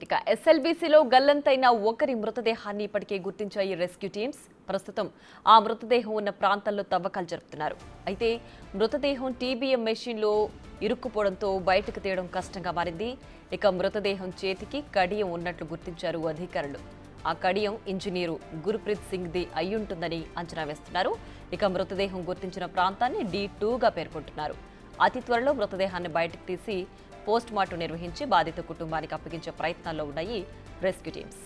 ఇక ఎస్ఎల్బీసీలో గల్లంతైన ఒకరి మృతదేహాన్ని ఇప్పటికే గుర్తించాయి రెస్క్యూ టీమ్స్. ప్రస్తుతం ఆ మృతదేహం ఉన్న ప్రాంతంలో తవ్వకాలు జరుపుతున్నారు. అయితే మృతదేహం టీబీఎం మెషిన్లో ఇరుక్కుపోవడంతో బయటకు తీయడం కష్టంగా మారింది. ఇక మృతదేహం చేతికి కడియం ఉన్నట్లు గుర్తించారు అధికారులు. ఆ కడియం ఇంజనీరు గుర్ప్రీత్ సింగ్ది అయ్యుంటుందని అంచనా వేస్తున్నారు. ఇక మృతదేహం గుర్తించిన ప్రాంతాన్ని D2గా పేర్కొంటున్నారు. అతి త్వరలో మృతదేహాన్ని బయటకు తీసి పోస్ట్ మార్టం నిర్వహించి బాధిత కుటుంబానికి అప్పగించే ప్రయత్నాల్లో ఉన్నాయి రెస్క్యూ టీమ్స్.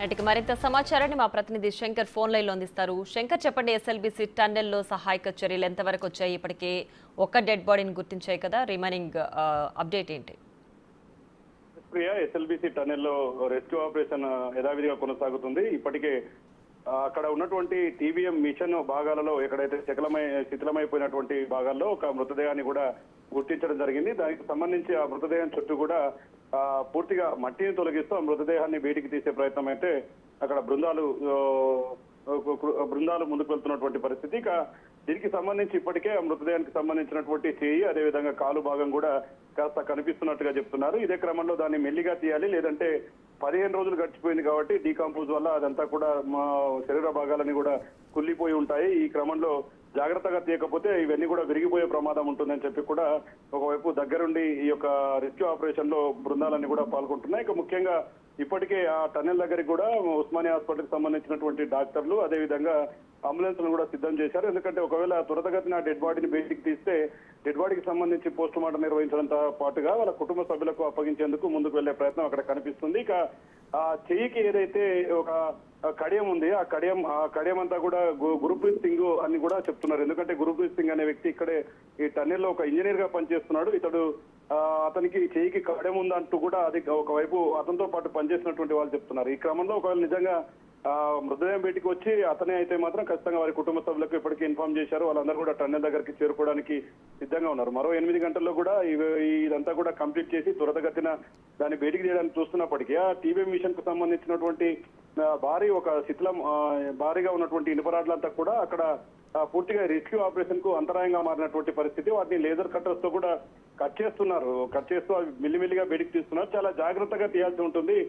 నాటికి మరింత సమాచారాన్ని మా ప్రతినిధి శంకర్ ఫోన్ లైన్లో అందిస్తారు. శంకర్, చెప్పండి, ఎస్ఎల్బీసీ టన్నెల్లో సహాయక చర్యలు ఎంతవరకు వచ్చాయి? ఇప్పటికే ఒక్క డెడ్ బాడీని గుర్తించాయి కదా, రిమైనింగ్ అప్డేట్ ఏంటి? ప్రియా, ఎస్ఎల్బీసీ టన్నెల్లో రెస్క్యూ ఆపరేషన్ యథావిధిగా కొనసాగుతుంది. ఇప్పటికే అక్కడ ఉన్నటువంటి టీబీఎం మిషన్ భాగాలలో ఎక్కడైతే శిథిలమైపోయినటువంటి భాగాల్లో ఒక మృతదేహాన్ని కూడా గుర్తించడం జరిగింది. దానికి సంబంధించి ఆ మృతదేహం చుట్టూ కూడా పూర్తిగా మట్టిని తొలగిస్తూ ఆ మృతదేహాన్ని బయటికి తీసే ప్రయత్నం అయితే అక్కడ బృందాలు ముందుకు వెళ్తున్నటువంటి పరిస్థితి. ఇక దీనికి సంబంధించి ఇప్పటికే ఆ మృతదేహానికి సంబంధించినటువంటి చేయి, అదేవిధంగా కాలు భాగం కూడా కాస్త కనిపిస్తున్నట్టుగా చెప్తున్నారు. ఇదే క్రమంలో దాన్ని మెల్లిగా తీయాలి, లేదంటే 15 రోజులు గడిచిపోయింది కాబట్టి డీకంపోజ్ వల్ల అదంతా కూడా మా శరీర భాగాలని కూడా కుళ్ళిపోయి ఉంటాయి. ఈ క్రమంలో జాగ్రత్తగా తీయకపోతే ఇవన్నీ కూడా విరిగిపోయే ప్రమాదం ఉంటుందని చెప్పి కూడా ఒకవైపు దగ్గరుండి ఈ యొక్క రెస్క్యూ ఆపరేషన్ లో బృందాలన్నీ కూడా పాల్గొంటున్నాయి. ఇక ముఖ్యంగా ఇప్పటికే ఆ టన్నెల్ దగ్గరికి కూడా ఉస్మానియా హాస్పిటల్ సంబంధించినటువంటి డాక్టర్లు, అదేవిధంగా అంబులెన్స్ కూడా సిద్ధం చేశారు. ఎందుకంటే ఒకవేళ త్వరితగతిన డెడ్ బాడీని బయటికి తీస్తే డెడ్ బాడీకి సంబంధించి పోస్ట్ మార్టం నిర్వహించడంతో పాటుగా వాళ్ళ కుటుంబ సభ్యులకు అప్పగించేందుకు ముందుకు వెళ్లే ప్రయత్నం అక్కడ కనిపిస్తుంది. ఇక ఆ చెయ్యికి ఏదైతే ఒక కడియం ఉంది, ఆ కడియం అంతా కూడా గుర్ప్రీత్ సింగ్ అని కూడా చెప్తున్నారు. ఎందుకంటే గుర్ప్రీత్ సింగ్ అనే వ్యక్తి ఇక్కడే ఈ టన్నెల్లో ఒక ఇంజనీర్ గా పనిచేస్తున్నాడు. అతనికి చేయికి కడియం ఉందంటూ కూడా అది ఒకవైపు అతనితో పాటు పనిచేసినటువంటి వాళ్ళు చెప్తున్నారు. ఈ క్రమంలో ఒకవేళ నిజంగా మృతదేహం బయటికి వచ్చి అతనే అయితే మాత్రం ఖచ్చితంగా వారి కుటుంబ సభ్యులకు ఇప్పటికీ ఇన్ఫార్మ్ చేశారు. వాళ్ళందరూ కూడా టన్నెల్ దగ్గరికి చేరుకోవడానికి సిద్ధంగా ఉన్నారు. మరో 8 గంటల్లో కూడా ఇదంతా కూడా కంప్లీట్ చేసి త్వరితగతిన దాన్ని బయటికి తీయడానికి చూస్తున్నప్పటికీ ఆ టీబీ మిషన్ కు సంబంధించినటువంటి భారీగా ఉన్నటువంటి ఇనుపరాడ్లంతా కూడా అక్కడ పూర్తిగా రెస్క్యూ ఆపరేషన్ కు అంతరాయంగా మారినటువంటి పరిస్థితి. వాటిని లేజర్ కట్టర్స్ తో కూడా కట్ చేస్తూ అవి మిల్లిమిల్లిగా బయటికి తీస్తున్నారు. చాలా జాగ్రత్తగా తీయాల్సి ఉంటుంది.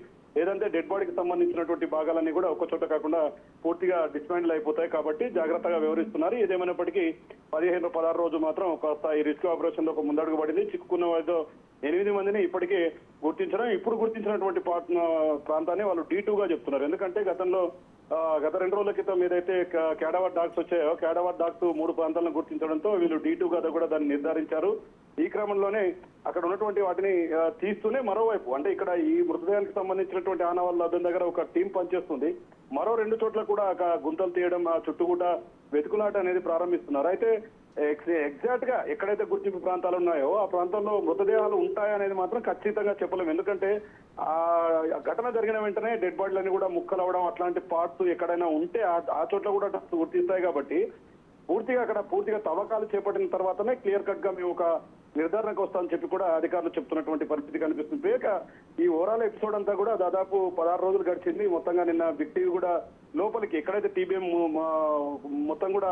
ఏదంటే డెడ్ బాడీకి సంబంధించినటువంటి భాగాలన్నీ కూడా ఒక్క చోట కాకుండా పూర్తిగా డిస్మాండిల్ అయిపోతాయి కాబట్టి జాగ్రత్తగా వ్యవహరిస్తున్నారు. ఏదేమైనప్పటికీ 15-16 రోజు మాత్రం కాస్త ఈ రెస్క్యూ ఆపరేషన్ లో ఒక ముందడుగు పడింది. చిక్కుకున్న వారితో 8 మందిని ఇప్పటికే గుర్తించడం. ఇప్పుడు గుర్తించినటువంటి ప్రాంతాన్ని వాళ్ళు D2గా చెప్తున్నారు. ఎందుకంటే గత 2 రోజుల క్రితం ఏదైతే క్యాడవార్ డాగ్స్ వచ్చాయో క్యాడవార్ డాగ్స్ 3 ప్రాంతాలను గుర్తించడంతో వీళ్ళు D2గా కూడా దాన్ని నిర్ధారించారు. ఈ క్రమంలోనే అక్కడ ఉన్నటువంటి వాటిని తీస్తూనే మరోవైపు అంటే ఇక్కడ ఈ మృతదేహానికి సంబంధించినటువంటి ఆనవాళ్ళ దగ్గర ఒక టీం పనిచేస్తుంది. మరో 2 చోట్ల కూడా గుంతలు తీయడం, ఆ చుట్టూ వెతుకులాట అనేది ప్రారంభిస్తున్నారు. అయితే ఎగ్జాక్ట్ గా ఎక్కడైతే గుర్తింపు ప్రాంతాలు ఉన్నాయో ఆ ప్రాంతంలో మృతదేహాలు ఉంటాయనేది మాత్రం ఖచ్చితంగా చెప్పలేము. ఎందుకంటే ఆ ఘటన జరిగిన వెంటనే డెడ్ బాడీలన్నీ కూడా ముక్కలవడం, అట్లాంటి పార్ట్స్ ఎక్కడైనా ఉంటే ఆ చోట్ల కూడా గుర్తిస్తాయి. కాబట్టి పూర్తిగా తవ్వకాలు చేపట్టిన తర్వాతనే క్లియర్ కట్ గా మేము ఒక నిర్ధారణకు వస్తామని చెప్పి కూడా అధికారులు చెప్తున్నటువంటి పరిస్థితి కనిపిస్తుంది. ఇక ఈ ఓవరాల్ ఎపిసోడ్ అంతా కూడా దాదాపు 16 రోజులు గడిచింది. మొత్తంగా నిన్న బిగ్ కూడా లోపలికి ఎక్కడైతే టీబీఎం మొత్తం కూడా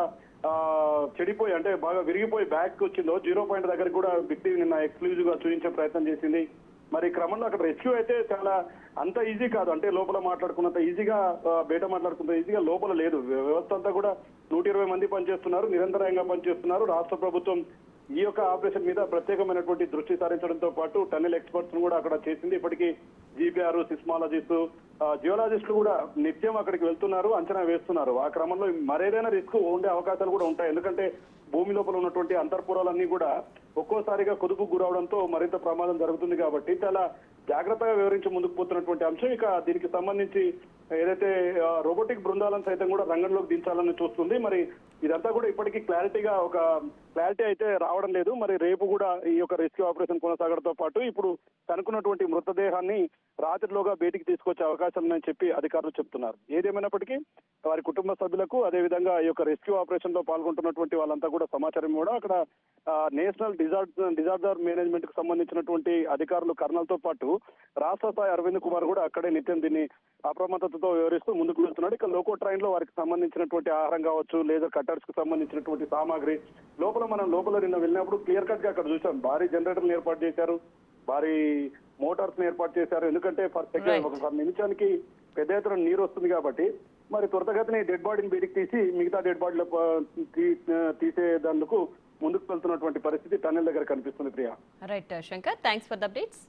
చెడిపోయి అంటే బాగా విరిగిపోయి బ్యాక్ వచ్చిందో 0 పాయింట్ దగ్గర కూడా బిగ్ నిన్న ఎక్స్క్లూజివ్ గా చూపించే ప్రయత్నం చేసింది. మరి క్రమంలో అక్కడ రెస్క్యూ అయితే చాలా అంత ఈజీ కాదు. అంటే లోపల మాట్లాడుకున్నంత ఈజీగా బయట మాట్లాడుకున్నంత ఈజీగా లోపల లేదు. వ్యవస్థ అంతా కూడా 120 మంది పనిచేస్తున్నారు, నిరంతరంగా పనిచేస్తున్నారు. రాష్ట్ర ప్రభుత్వం ఈ యొక్క ఆపరేషన్ మీద ప్రత్యేకమైనటువంటి దృష్టి సారించడంతో పాటు టన్నెల్ ఎక్స్పర్ట్స్ కూడా అక్కడ చేసింది. ఇప్పటికీ జీపీఆర్, సిస్మాలజిస్ట్, జియోలాజిస్టులు కూడా నిత్యం అక్కడికి వెళ్తున్నారు, అంచనా వేస్తున్నారు. ఆ క్రమంలో మరేదైనా రిస్క్ ఉండే అవకాశాలు కూడా ఉంటాయి. ఎందుకంటే భూమి లోపల ఉన్నటువంటి అంతర్పురాలన్నీ కూడా ఒక్కోసారిగా కుదుపుకు గురవడంతో మరింత ప్రమాదం జరుగుతుంది. కాబట్టి చాలా జాగ్రత్తగా వివరించి ముందుకు పోతున్నటువంటి అంశం. ఇక దీనికి సంబంధించి ఏదైతే రోబోటిక్ బృందాలను సైతం కూడా రంగంలోకి దించాలని చూస్తుంది. మరి ఇదంతా కూడా ఇప్పటికీ క్లారిటీ అయితే రావడం లేదు. మరి రేపు కూడా ఈ యొక్క రెస్క్యూ ఆపరేషన్ కొనసాగడంతో పాటు ఇప్పుడు కనుక్కున్నటువంటి మృతదేహాన్ని రాత్రిలోగా బయటికి తీసుకొచ్చే అవకాశం ఉందని చెప్పి అధికారులు చెప్తున్నారు. ఏదేమైనప్పటికీ వారి కుటుంబ సభ్యులకు, అదేవిధంగా ఈ యొక్క రెస్క్యూ ఆపరేషన్ లో పాల్గొంటున్నటువంటి వాళ్ళంతా కూడా కూడా సమాచారం కూడా అక్కడ నేషనల్ డిజార్డర్ మేనేజ్మెంట్ కు సంబంధించినటువంటి అధికారులు కర్నల్తో పాటు రాష్ట్ర స్థాయి అరవింద్ కుమార్ కూడా అక్కడే నిత్యం దీన్ని అప్రమత్తతతో వివరిస్తూ ముందుకు వెళ్తున్నాడు. ఇక లోకో ట్రైన్ లో వారికి సంబంధించినటువంటి ఆహారం కావచ్చు, లేజర్ కట్టర్స్ కు సంబంధించినటువంటి సామాగ్రి లోపల నిన్న వెళ్ళినప్పుడు క్లియర్ కట్ గా అక్కడ చూసాం. భారీ జనరేటర్లు ఏర్పాటు చేశారు, భారీ మోటార్స్ ఏర్పాటు చేశారు. ఎందుకంటే ఫర్ సెకండ్ ఒక నిమిషానికి పెద్ద ఎత్తున నీరు వస్తుంది కాబట్టి మరి త్వరితగతిని డెడ్ బాడీని బయటికి తీసి మిగతా డెడ్ బాడీలో తీసేందుకు ముందుకు వెళ్తున్నటువంటి పరిస్థితి టన్నెల్ దగ్గర కనిపిస్తుంది. Priya. Right Shankar, thanks for the updates.